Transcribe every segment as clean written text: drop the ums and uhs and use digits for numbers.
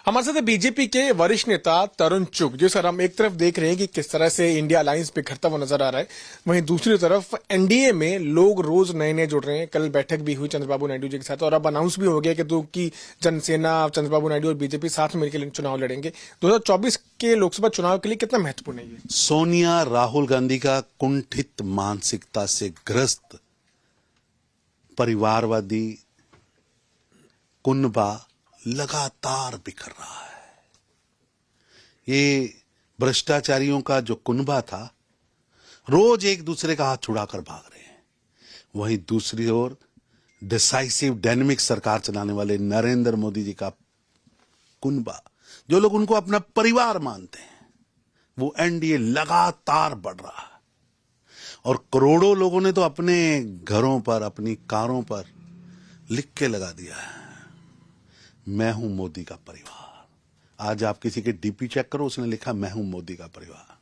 हमारे साथ बीजेपी के वरिष्ठ नेता तरुण चुग, जी सर। हम एक तरफ देख रहे हैं कि किस तरह से इंडिया अलायंस बिखरता हुआ नजर आ रहा है, वहीं दूसरी तरफ एनडीए में लोग रोज नए नए जुड़ रहे हैं। कल बैठक भी हुई चंद्रबाबू नायडू जी के साथ और अब अनाउंस भी हो गया कि जनसेना, चंद्रबाबू नायडू और बीजेपी साथ में मिलकर चुनाव लड़ेंगे। 2024 के लोकसभा चुनाव के लिए कितना महत्वपूर्ण है ये? सोनिया राहुल गांधी का कुंठित मानसिकता से ग्रस्त परिवारवादी कुनबा लगातार बिखर रहा है। ये भ्रष्टाचारियों का जो कुनबा था, रोज एक दूसरे का हाथ छुड़ाकर भाग रहे हैं। वहीं दूसरी ओर डिसाइसिव डायनेमिक सरकार चलाने वाले नरेंद्र मोदी जी का कुनबा, जो लोग उनको अपना परिवार मानते हैं, वो एनडीए लगातार बढ़ रहा है। और करोड़ों लोगों ने तो अपने घरों पर, अपनी कारों पर लिख के लगा दिया है, मैं हूं मोदी का परिवार। आज आप किसी के डीपी चेक करो, उसने लिखा मैं हूं मोदी का परिवार।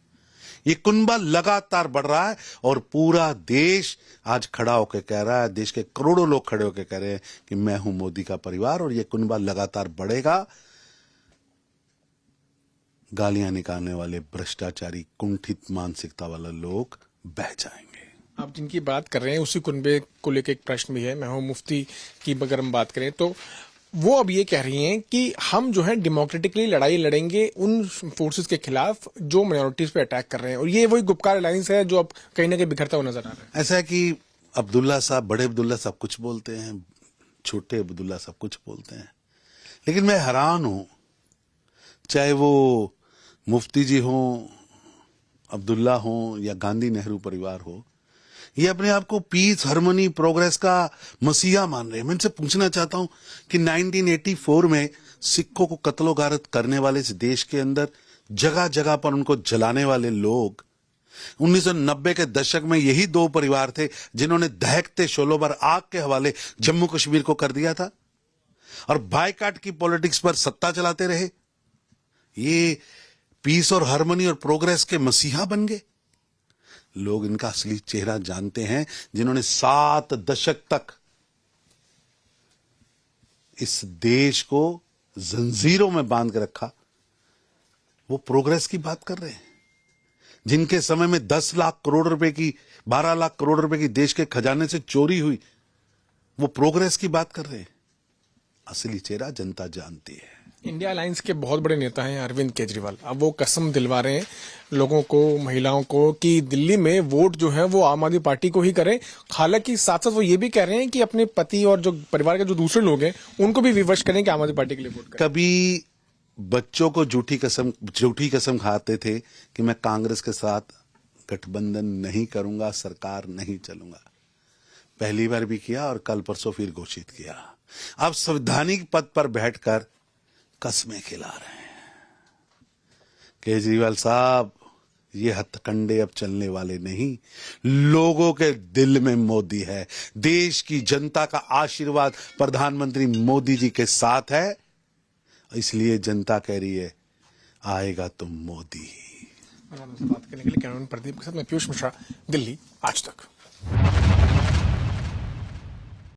ये कुनबा लगातार बढ़ रहा है और पूरा देश आज खड़ा होकर कह रहा है, देश के करोड़ों लोग खड़े होकर कह रहे हैं कि मैं हूं मोदी का परिवार। और ये कुनबा लगातार बढ़ेगा। गालियां निकालने वाले भ्रष्टाचारी, कुंठित मानसिकता वाले लोग बह जाएंगे। आप जिनकी बात कर रहे हैं उसी कुनबे को लेकर एक प्रश्न भी है। महबूब मुफ्ती की अगर हम बात करें तो वो अब ये कह रही हैं कि हम जो है डेमोक्रेटिकली लड़ाई लड़ेंगे उन फोर्सेस के खिलाफ जो माइनॉरिटीज पे अटैक कर रहे हैं। और ये वही गुपकार अलायंस है जो अब कहीं ना कहीं बिखरता हुआ नजर आ रहा है। ऐसा है कि अब्दुल्ला साहब, बड़े अब्दुल्ला सब कुछ बोलते हैं, छोटे अब्दुल्ला सब कुछ बोलते हैं, लेकिन मैं हैरान हूं, चाहे वो मुफ्ती जी हों, अब्दुल्ला हों या गांधी नेहरू परिवार हो, ये अपने आप को पीस, हार्मनी, प्रोग्रेस का मसीहा मान रहे हैं। मैं इनसे पूछना चाहता हूं कि 1984 में सिखों को कत्लो गारत करने वाले इस देश के अंदर जगह जगह पर उनको जलाने वाले लोग, 1990 के दशक में यही दो परिवार थे जिन्होंने दहकते शोलों पर आग के हवाले जम्मू कश्मीर को कर दिया था और बायकाट की पॉलिटिक्स पर सत्ता चलाते रहे। ये पीस और हार्मनी और प्रोग्रेस के मसीहा बन गए। लोग इनका असली चेहरा जानते हैं, जिन्होंने 7 दशक तक इस देश को जंजीरों में बांध के रखा। वो प्रोग्रेस की बात कर रहे हैं। जिनके समय में 10 लाख करोड़ रुपए की, 12 लाख करोड़ रुपए की देश के खजाने से चोरी हुई, वो प्रोग्रेस की बात कर रहे हैं। असली चेहरा जनता जानती है। इंडिया अलायंस के बहुत बड़े नेता हैं अरविंद केजरीवाल। अब वो कसम दिलवा रहे हैं लोगों को, महिलाओं को, कि दिल्ली में वोट जो है वो आम आदमी पार्टी को ही करें। हालांकि साथ साथ वो ये भी कह रहे हैं कि अपने पति और जो परिवार के जो दूसरे लोग हैं उनको भी विवश करें कि आम आदमी पार्टी के लिए वोट करें। कभी बच्चों को झूठी कसम खाते थे कि मैं कांग्रेस के साथ गठबंधन नहीं करूंगा, सरकार नहीं चलूंगा। पहली बार भी किया और कल परसों फिर घोषित किया। अब संवैधानिक पद पर बैठकर कस्में खिला रहे हैं। केजरीवाल साहब, ये हथकंडे अब चलने वाले नहीं। लोगों के दिल में मोदी है। देश की जनता का आशीर्वाद प्रधानमंत्री मोदी जी के साथ है। इसलिए जनता कह रही है, आएगा तो मोदी। बात करने के लिए कैमरामैन प्रदीप के साथ मैं पीयूष मिश्रा, दिल्ली आज तक।